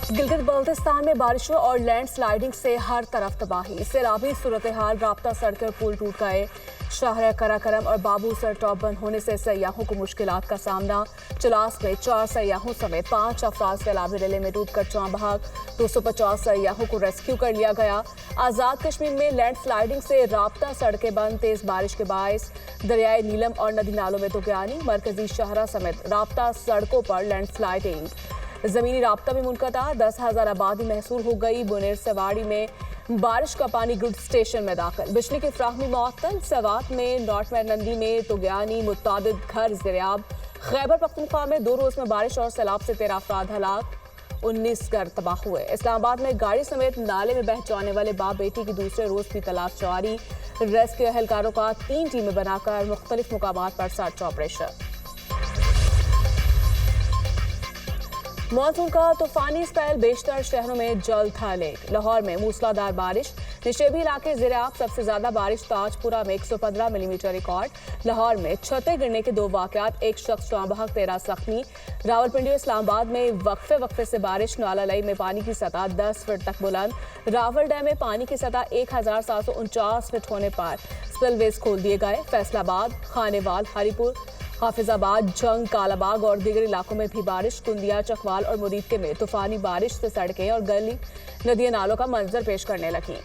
गिलगित बल्तिस्तान में बारिशों और लैंड स्लाइडिंग से हर तरफ तबाही। सैलाबी सूरत हाल, राब्ता सड़कें और पुल टूट गए। शाहर कराकरम और बाबूसर टॉप बंद होने से सयाहों को मुश्किलात का सामना। चलास में 4 सयाहों समेत 5 अफराद सैलाबी रेले में डूबकर चां बहाक। 250 सयाहों को रेस्क्यू कर लिया गया। आजाद कश्मीर में लैंड स्लाइडिंग से राब्ता सड़कें बंद। तेज बारिश के बायस दरियाए नीलम और नदी नालों में तुगयानी। मरकजी शहरा समेत राब्ता सड़कों पर लैंड स्लाइडिंग। जमीनी राब्ता भी मुनक़ता। 10,000 आबादी महसूल हो गई। बुनेर सवाड़ी में बारिश का पानी ग्रिड स्टेशन में दाखिल। बिजली की फ्राहमी मुअत्तल। सवात में नॉर्थ नंदी में तुगयानी। मुतादिद घर ज़ेरियाब। खैबर पख्तूनख्वा में 2 रोज में बारिश और सैलाब से 13 अफराद हलाक। 19 घर तबाह हुए। इस्लामाबाद में गाड़ी समेत नाले में बह जाने वाले बाप बेटी की दूसरे रोज भी तलाश जारी। रेस्क्यू एहलकारों का 3 टीमें बनाकर मुख्तलिफ मुकामात पर सर्च ऑपरेशन। मॉनसून का तूफानी स्पेल बेशतर शहरों में जल्द थालेग। लाहौर में मूसलाधार बारिश। निशेबी इलाके ज़ेरियाब सबसे ज्यादा बारिश। ताजपुरा में 115 मिलीमीटर रिकॉर्ड। लाहौर में छतें गिरने के 2 वाकयात। 1 शख्स चां बहक, 13 जख्मी। रावलपिंडी और इस्लामाबाद में वक्फे से बारिश। नाला में पानी की सतह 10 फीट तक बुलंद। रावल डैम में पानी की सतह 1749 फीट होने पर स्पिलवेज खोल दिए गए। फैसलाबाद, खानेवाल, हरीपुर, हाफिजाबाद, जंग, कालाबाग और दीगर इलाकों में भी बारिश। कुंदिया, चकवाल और मुरीदके में तूफानी बारिश से सड़कें और गली नदियां नालों का मंजर पेश करने लगी।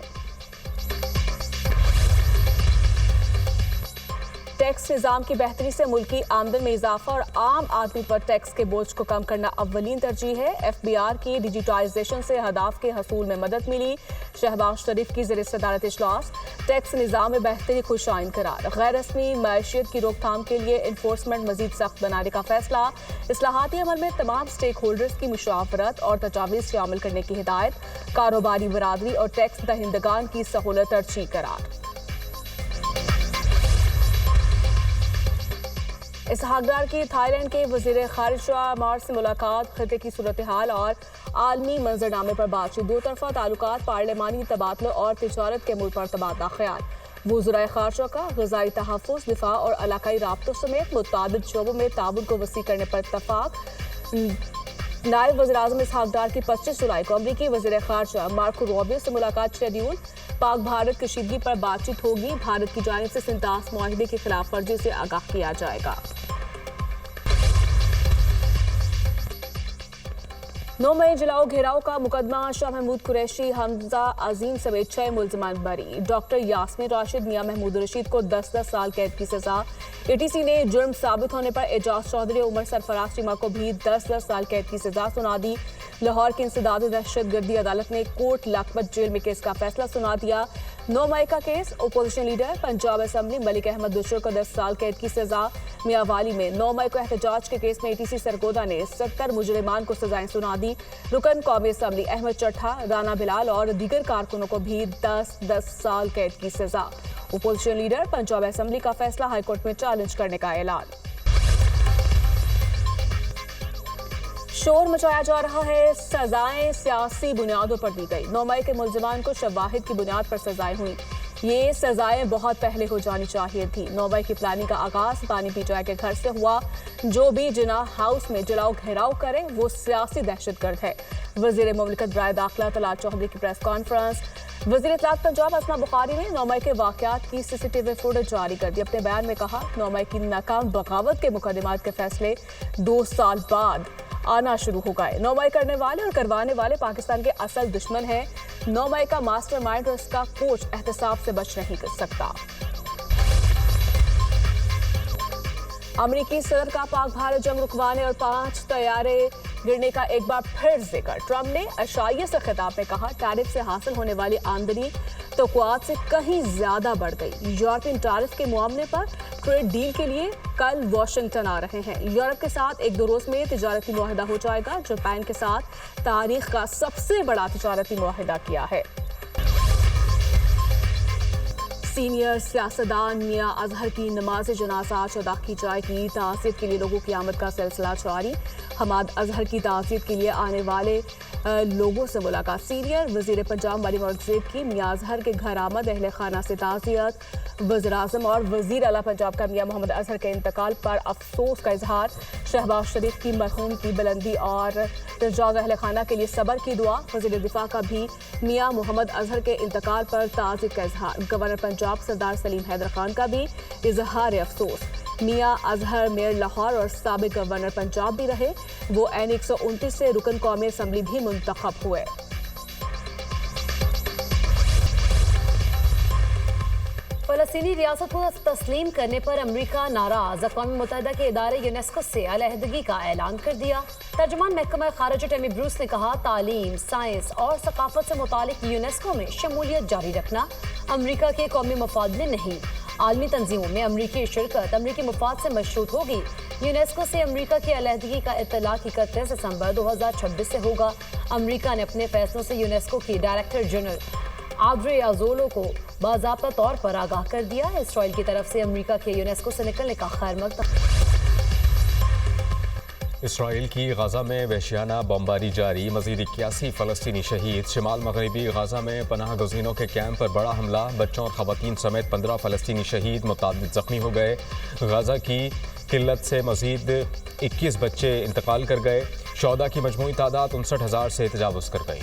टैक्स निज़ाम की बेहतरी से मुल्की आमदन में इजाफा और आम आदमी पर टैक्स के बोझ को कम करना अव्वलीन तरजीह है। FBR की डिजिटाइजेशन से हदाफ के हसूल में मदद मिली। शहबाज शरीफ की ज़ेर सदारत इजलास। टैक्स निज़ाम में बेहतरी खुशाइन करार। गैर रस्मी मैशियत की रोकथाम के लिए इन्फोर्समेंट मजीद सख्त बनाने का फैसला। इस्लाहाती अमल में तमाम स्टेक होल्डर्स की मुशावरत और तजावीज़ शामिल करने की हिदायत। कारोबारी बरादरी और टैक्स दहिंदगान की सहूलत तरजीह करार। इसहाक डार की थाईलैंड के वज़ीर ख़ारिजा मार्च से मुलाकात। खिते की सूरत हाल और आलमी मंजरनामे पर बातचीत। 2 तरफ़ा ताल्लुकात, पार्लिमानी तबादलों और तिजारत के अमूर पर तबादला ख्याल। वज़ीर ख़ारिजा का ग़िज़ाई तहफ़्फ़ुज़, दिफ़ा और इलाक़ाई राब्तों समेत मुतअद्दिद शोबों में ताउन को वसी करने पर इत्तफ़ाक़। नायब वज़ीर-ए-आज़म इसहाक डार की 25 जुलाई को अमरीकी वज़ीर ख़ारिजा मार्को रूबियो से मुलाकात शेड्यूल। पाक भारत कशीदगी पर बातचीत होगी। भारत की जानिब से सिंतास मुआहिदे की खिलाफ वर्जी से आगाह किया जाएगा। 9 मई जलाओ घेराव का मुकदमा। शाह महमूद कुरैशी, हमजा अजीम समेत 6 मुल्ज़िमान बरी। डॉक्टर यास्मीन राशिद, मियां महमूद रशीद को 10-10 साल कैद की सजा। ATC ने जुर्म साबित होने पर एजाज चौधरी, उमर सरफराज टीमा को भी 10-10 साल कैद की सजा सुना दी। लाहौर की इंसदाद दहशतगर्दी अदालत ने कोट लखपत जेल में केस का फैसला सुना दिया। 9 मई का case. Opposition leader Punjab assembly Malik Ahmad दुशर को 10 साल कैद की सजा। मियांवाली में 9 मई को एहतजाज के केस में ATC सरगोदा ने 70 मुजरिमान को सजाएं सुना दी। रुकन कौमी असम्बली अहमद चट्ठा, राना बिलाल और दीगर कारकुनों को भी 10-10 साल कैद की सजा। अपोजिशन लीडर पंजाब असम्बली का फैसला हाईकोर्ट में चैलेंज करने का ऐलान। शोर मचाया जा रहा है। सजाएं सियासी बुनियादों पर दी गई। 9 मई के मुल्जिमान को शवाहिद की बुनियाद पर सजाएं हुई। ये सजाएं बहुत पहले हो जानी चाहिए थी। 9 मई की प्लानिंग का आगाज बानी पीटाई के घर से हुआ। जो भी जिनाह हाउस में जलाओ घेराव करे वो सियासी दहशतगर्द है। वजीर मुमलिकत बराए दाखिला तलाल चौधरी की प्रेस कॉन्फ्रेंस। वजीर इत्तलात पंजाब असमा बुखारी ने 9 मई के वाकयात की CCTV फुटेज जारी कर दी। अपने बयान में कहा, 9 मई की नाकाम बगावत के मुकदमात के फैसले 2 साल बाद आना शुरू हो गए। 9 मई करने वाले और करवाने वाले पाकिस्तान के असल दुश्मन हैं। 9 मई का मास्टरमाइंड और इसका कोच एहतसाब से बच नहीं कर सकता। अमरीकी सदर का पाक भारत जंग रुकवाने और 5 तैयारे गिरने का एक बार फिर जिक्र। ट्रंप ने अशाइये से खिताब में कहा, टैरिफ से हासिल होने वाली आमदनी तवक्कुआत से कहीं ज्यादा बढ़ गई। यूरोपियन टैरिफ के मामले पर ट्रेड डील के लिए कल वाशिंगटन आ रहे हैं। यूरोप के साथ 1-2 रोज में तिजारती मुआहिदा हो जाएगा। जापान के साथ तारीख का सबसे बड़ा तिजारती मुआहिदा किया है। सीनियर सियासतदान मियां अजहर की नमाज जनाजा आज अदा की जाएगी। ताज़ियत के लिए लोगों की आमद का सिलसिला जारी। हमाद अजहर की ताज़ियत के लिए आने वाले लोगों से मुलाकात। सीनियर वज़ीर पंजाब मरियम औरंगज़ेब की मियां अजहर के घर आमद। अहले खाना से ताज़ियत। वज़ीर आज़म और वज़ीर आला पंजाब का मियां मोहम्मद अजहर के इंतकाल पर अफसोस का इजहार। शहबाज शरीफ की मरहूम की बुलंदी और रजाग अहल खाना के लिए सब्र की दुआ। वज़ीर दिफा का भी मियां मोहम्मद अजहर के इंतकाल पर ताज़ियत का इजहार। गवर्नर पंजाब सरदार सलीम हैदर खान का भी इजहार अफसोस। मियां अजहर मेयर लाहौर और साबिक गवर्नर पंजाब भी रहे। वो एन 129 से रुकन कौमी असम्बली भी मुंतखब हुए। फलस्तीनी रियासत को तस्लीम करने पर अमरीका नाराज। अक़वाम मुत्तहिदा के इदारे यूनेस्को से अलहदगी का ऐलान कर दिया। तर्जुमान महकमा खारिजा टेमी ब्रूस ने कहा, तालीम, साइंस और सकाफत से मुतालिक यूनेस्को में शमूलियत जारी रखना अमरीका के कौमी मफाद में नहीं। आलमी तंजीमों में अमरीकी शिरकत अमरीकी मफाद से मशरूत होगी। यूनेस्को से अमरीका की अलहदगी का इत्तलाक 31 दिसंबर 2026 से होगा। अमरीका ने अपने फैसलों से यूनेस्को की डायरेक्टर जनरल आद्रे अजोलो को बाज़ाब्ता तौर पर आगाह कर दिया। इसराइल की तरफ से अमरीका के यूनेस्को से निकलने का खैर मकदम। इसराइल की गजा में वहशियाना बमबारी जारी। मजीद 81 फलस्तीनी शहीद। शिमाल मगरबी गजा में पनाह गज़ीनों के कैंप पर बड़ा हमला। बच्चों और ख़वातीन समेत 15 फलस्तीनी शहीद, मुतादिद ज़ख्मी हो गए। गजा की किल्लत से मजीद 21 बच्चे इंतकाल कर गए। शौदा की मजमूई तादाद 59,000 से तजावुज़ कर गई।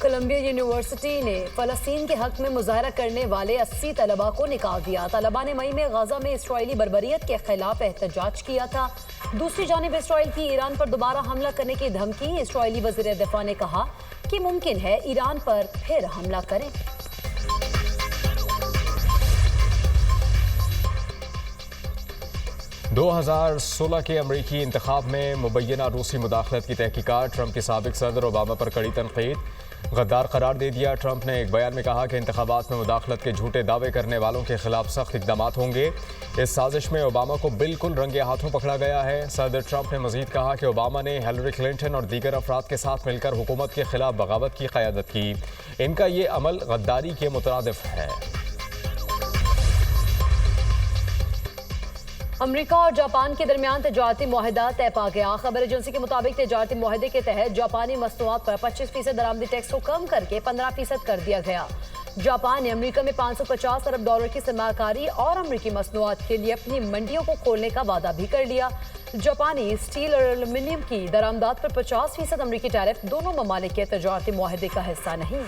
कोलंबिया यूनिवर्सिटी ने फ़लस्तीन के हक में मुजाहरा करने वाले 80 तलबा को निकाल दिया। तलबा ने मई में गजा में इसराइली बर्बरियत के खिलाफ एहतजाज किया था। दूसरी जानिब इसराइल की ईरान पर दोबारा हमला करने की धमकी। इसराइली वज़ीर दिफा ने कहा कि मुमकिन है ईरान पर फिर हमला करें। दो 2016 के अमरीकी इंतखाब में मुबैना रूसी मुदाखलत की तहकीकात। ट्रंप के साबिक सदर ओबामा पर कड़ी तनकीद। गद्दार करार दे दिया। ट्रंप ने एक बयान में कहा कि इंतखाबात में मुदाखलत के झूठे दावे करने वालों के खिलाफ सख्त इकदाम होंगे। इस साजिश में ओबामा को बिल्कुल रंगे हाथों पकड़ा गया है। सदर ट्रंप ने मजीद कहा कि ओबामा ने हिलरी क्लिंटन और दीगर अफराद के साथ मिलकर हुकूमत के खिलाफ बगावत की क़यादत की। इनका ये अमल गद्दारी के मुतरादिफ है। अमरीका और जापान के दरमियान तजारती मुआहदा तय पा गया। खबर एजेंसी के मुताबिक तजारती मुआहदे के तहत जापानी मसनूआत पर 25% दरामदी टैक्स को कम करके 15% कर दिया गया। जापान ने अमरीका में $550 अरब की सरमाकारी और अमरीकी मसनूआत के लिए अपनी मंडियों को खोलने का वादा भी कर लिया। जापानी स्टील और एल्यूमीनियम की दरामदात पर 50% अमरीकी टैरिफ दोनों ममालिक के तजारती मुआहदे का हिस्सा नहीं।